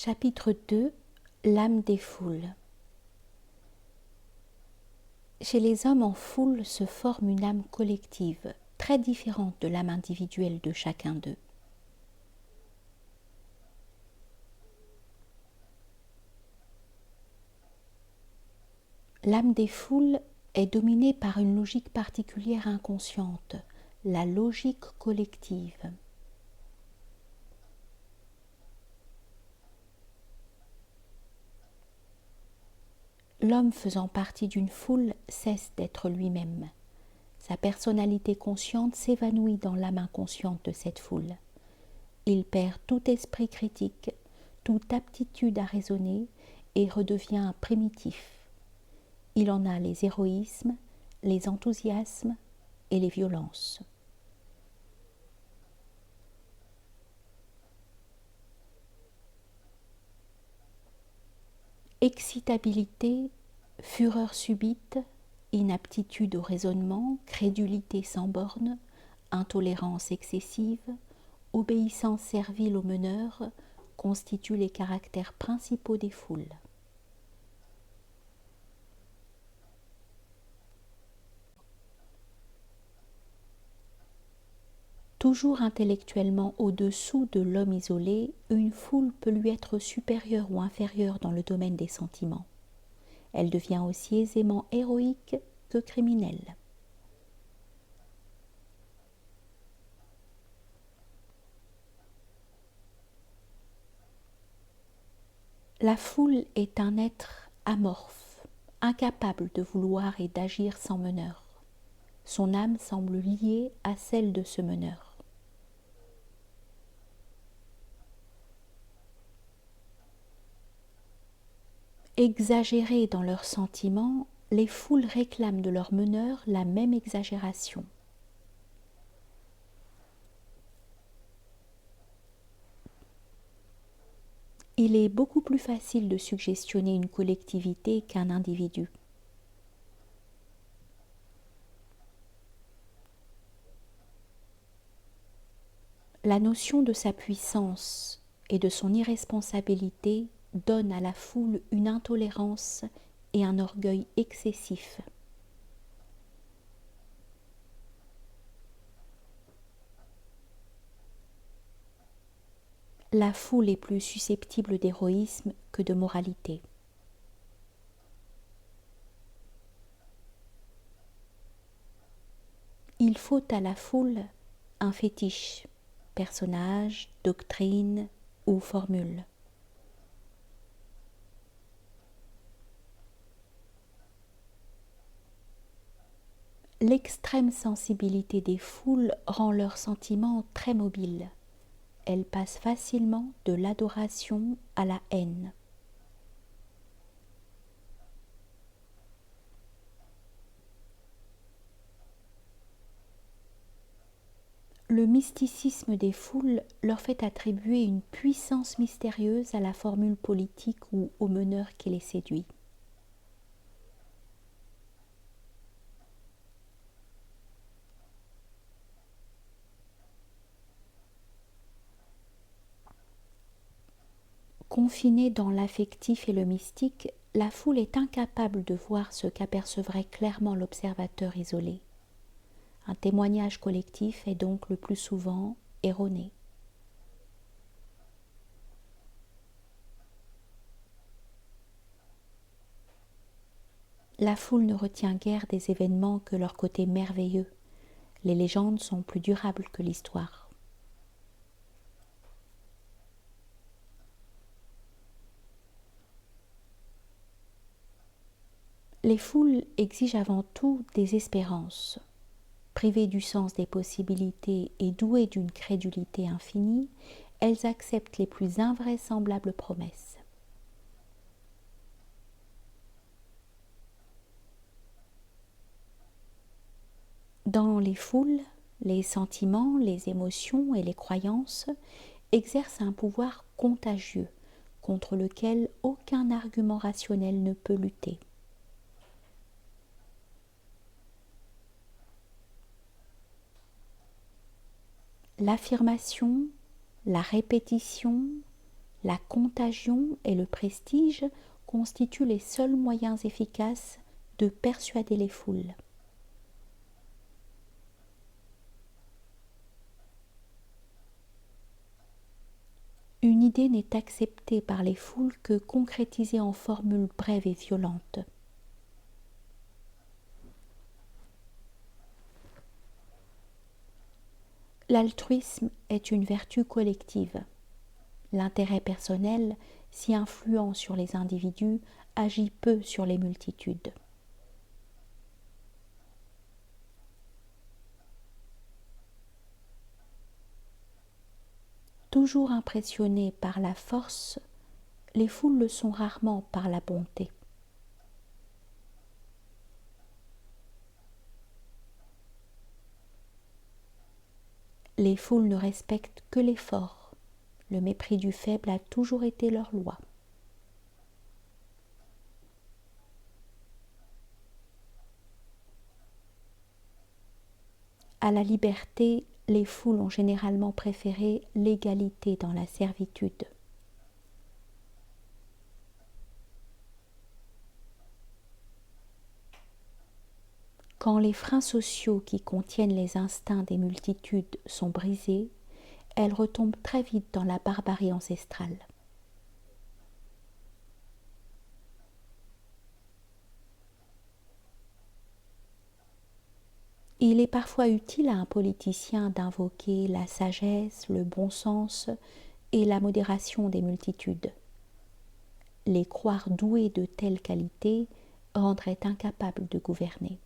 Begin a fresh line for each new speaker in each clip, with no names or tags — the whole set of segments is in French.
Chapitre 2. L'âme des foules. Chez les hommes en foule se forme une âme collective, très différente de l'âme individuelle de chacun d'eux. L'âme des foules est dominée par une logique particulière inconsciente, la logique collective. L'homme faisant partie d'une foule cesse d'être lui-même. Sa personnalité consciente s'évanouit dans l'âme inconsciente de cette foule. Il perd tout esprit critique, toute aptitude à raisonner et redevient primitif. Il en a les héroïsmes, les enthousiasmes et les violences. Excitabilité, fureur subite, inaptitude au raisonnement, crédulité sans bornes, intolérance excessive, obéissance servile au meneur constituent les caractères principaux des foules. Toujours intellectuellement au-dessous de l'homme isolé, une foule peut lui être supérieure ou inférieure dans le domaine des sentiments. Elle devient aussi aisément héroïque que criminelle. La foule est un être amorphe, incapable de vouloir et d'agir sans meneur. Son âme semble liée à celle de ce meneur. Exagérées dans leurs sentiments, les foules réclament de leur meneur la même exagération. Il est beaucoup plus facile de suggestionner une collectivité qu'un individu. La notion de sa puissance et de son irresponsabilité donne à la foule une intolérance et un orgueil excessif. La foule est plus susceptible d'héroïsme que de moralité. Il faut à la foule un fétiche, personnage, doctrine ou formule. L'extrême sensibilité des foules rend leurs sentiments très mobiles. Elles passent facilement de l'adoration à la haine. Le mysticisme des foules leur fait attribuer une puissance mystérieuse à la formule politique ou au meneur qui les séduit. Confinée dans l'affectif et le mystique, la foule est incapable de voir ce qu'apercevrait clairement l'observateur isolé. Un témoignage collectif est donc le plus souvent erroné. La foule ne retient guère des événements que leur côté merveilleux. Les légendes sont plus durables que l'histoire. Les foules exigent avant tout des espérances. Privées du sens des possibilités et douées d'une crédulité infinie, elles acceptent les plus invraisemblables promesses. Dans les foules, les sentiments, les émotions et les croyances exercent un pouvoir contagieux contre lequel aucun argument rationnel ne peut lutter. L'affirmation, la répétition, La contagion et le prestige constituent les seuls moyens efficaces de persuader les foules. Une idée n'est acceptée par les foules que concrétisée en formules brèves et violentes. L'altruisme est une vertu collective. L'intérêt personnel, si influent sur les individus, agit peu sur les multitudes. Toujours impressionnées par la force, les foules le sont rarement par la bonté. Les foules ne respectent que les forts. Le mépris du faible a toujours été leur loi. À la liberté, les foules ont généralement préféré l'égalité dans la servitude. Quand les freins sociaux qui contiennent les instincts des multitudes sont brisés, elles retombent très vite dans la barbarie ancestrale. Il est parfois utile à un politicien d'invoquer la sagesse, le bon sens et la modération des multitudes. Les croire doués de telles qualités rendrait incapables de gouverner.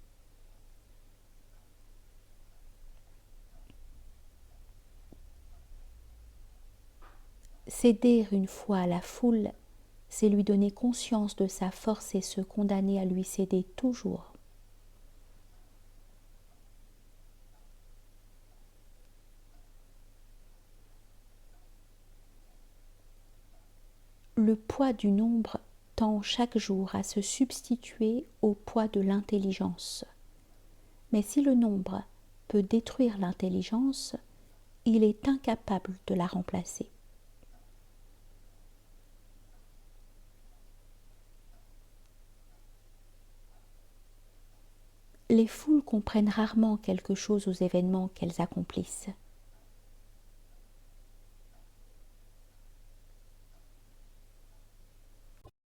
Céder une fois à la foule, c'est lui donner conscience de sa force et se condamner à lui céder toujours. Le poids du nombre tend chaque jour à se substituer au poids de l'intelligence. Mais si le nombre peut détruire l'intelligence, il est incapable de la remplacer. Les foules comprennent rarement quelque chose aux événements qu'elles accomplissent.